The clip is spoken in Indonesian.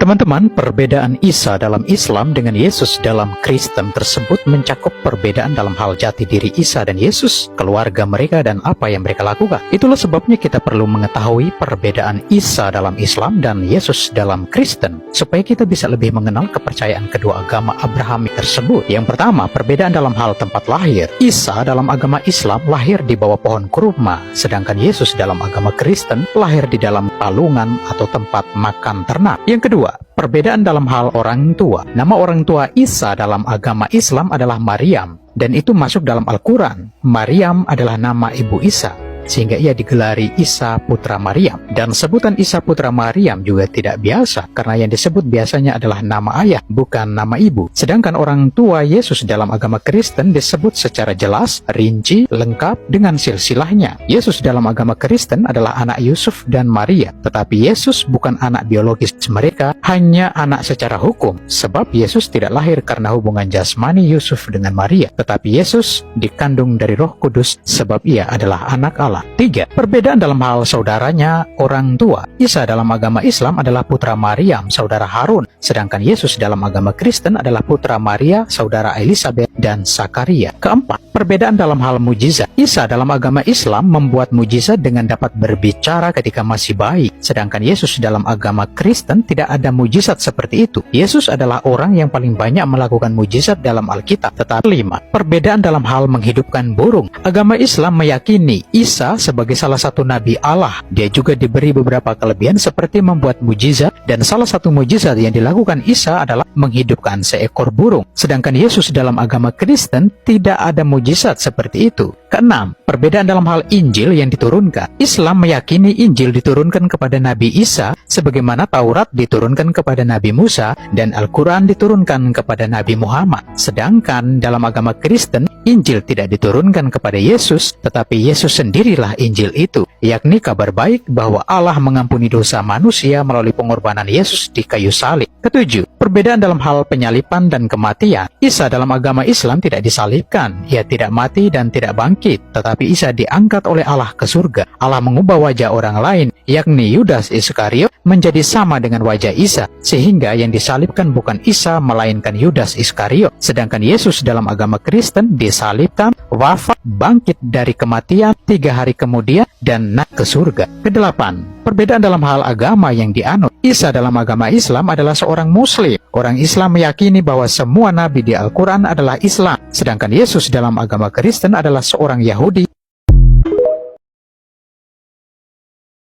Teman-teman, perbedaan Isa dalam Islam dengan Yesus dalam Kristen tersebut mencakup perbedaan dalam hal jati diri Isa dan Yesus, keluarga mereka, dan apa yang mereka lakukan. Itulah sebabnya kita perlu mengetahui perbedaan Isa dalam Islam dan Yesus dalam Kristen, supaya kita bisa lebih mengenal kepercayaan kedua agama Abrahami tersebut. Yang pertama, perbedaan dalam hal tempat lahir. Isa dalam agama Islam lahir di bawah pohon kurma, sedangkan Yesus dalam agama Kristen lahir di dalam palungan atau tempat makan ternak. Yang kedua, perbedaan dalam hal orang tua. Nama orang tua Isa dalam agama Islam adalah Maryam, dan itu masuk dalam Al-Quran. Maryam adalah nama ibu Isa, sehingga ia digelari Isa putra Maryam. Dan sebutan Isa putra Maryam juga tidak biasa, karena yang disebut biasanya adalah nama ayah, bukan nama ibu. Sedangkan orang tua Yesus dalam agama Kristen disebut secara jelas, rinci, lengkap dengan silsilahnya. Yesus dalam agama Kristen adalah anak Yusuf dan Maria, tetapi Yesus bukan anak biologis mereka, hanya anak secara hukum, sebab Yesus tidak lahir karena hubungan jasmani Yusuf dengan Maria, tetapi Yesus dikandung dari Roh Kudus sebab ia adalah anak Allah. 3. Perbedaan dalam hal saudaranya orang tua. Isa dalam agama Islam adalah putra Maryam, saudara Harun, sedangkan Yesus dalam agama Kristen adalah putra Maria, saudara Elizabeth dan Zakaria. Keempat, perbedaan dalam hal mujizat. Isa dalam agama Islam membuat mujizat dengan dapat berbicara ketika masih bayi, sedangkan Yesus dalam agama Kristen tidak ada mujizat seperti itu. Yesus adalah orang yang paling banyak melakukan mujizat dalam Alkitab. Tetapi 5. Perbedaan dalam hal menghidupkan burung. Agama Islam meyakini Isa sebagai salah satu nabi Allah. Dia juga diberi beberapa kelebihan seperti membuat mujizat, dan salah satu mujizat yang dilakukan Isa adalah menghidupkan seekor burung. Sedangkan Yesus dalam agama Kristen tidak ada mujizat seperti itu. Keenam, perbedaan dalam hal Injil yang diturunkan. Islam meyakini Injil diturunkan kepada Nabi Isa sebagaimana Taurat diturunkan kepada Nabi Musa dan Al-Quran diturunkan kepada Nabi Muhammad. Sedangkan dalam agama Kristen, Injil tidak diturunkan kepada Yesus, tetapi Yesus sendirilah Injil itu, yakni kabar baik bahwa Allah mengampuni dosa manusia melalui pengorbanan Yesus di kayu salib. Ketujuh, perbedaan dalam hal penyaliban dan kematian. Isa dalam agama Islam tidak disalibkan, ia tidak mati dan tidak bangkit, tetapi Isa diangkat oleh Allah ke surga. Allah mengubah wajah orang lain, yakni Yudas Iskariot, menjadi sama dengan wajah Isa, sehingga yang disalibkan bukan Isa melainkan Yudas Iskariot. Sedangkan Yesus dalam agama Kristen disalibkan, wafat, bangkit dari kematian 3 hari kemudian, dan naik ke surga. Kedelapan, perbedaan dalam hal agama yang dianut. Isa dalam agama Islam adalah seorang Muslim. Orang Islam meyakini bahwa semua nabi di Al-Quran adalah Islam, sedangkan Yesus dalam agama Kristen adalah seorang Yahudi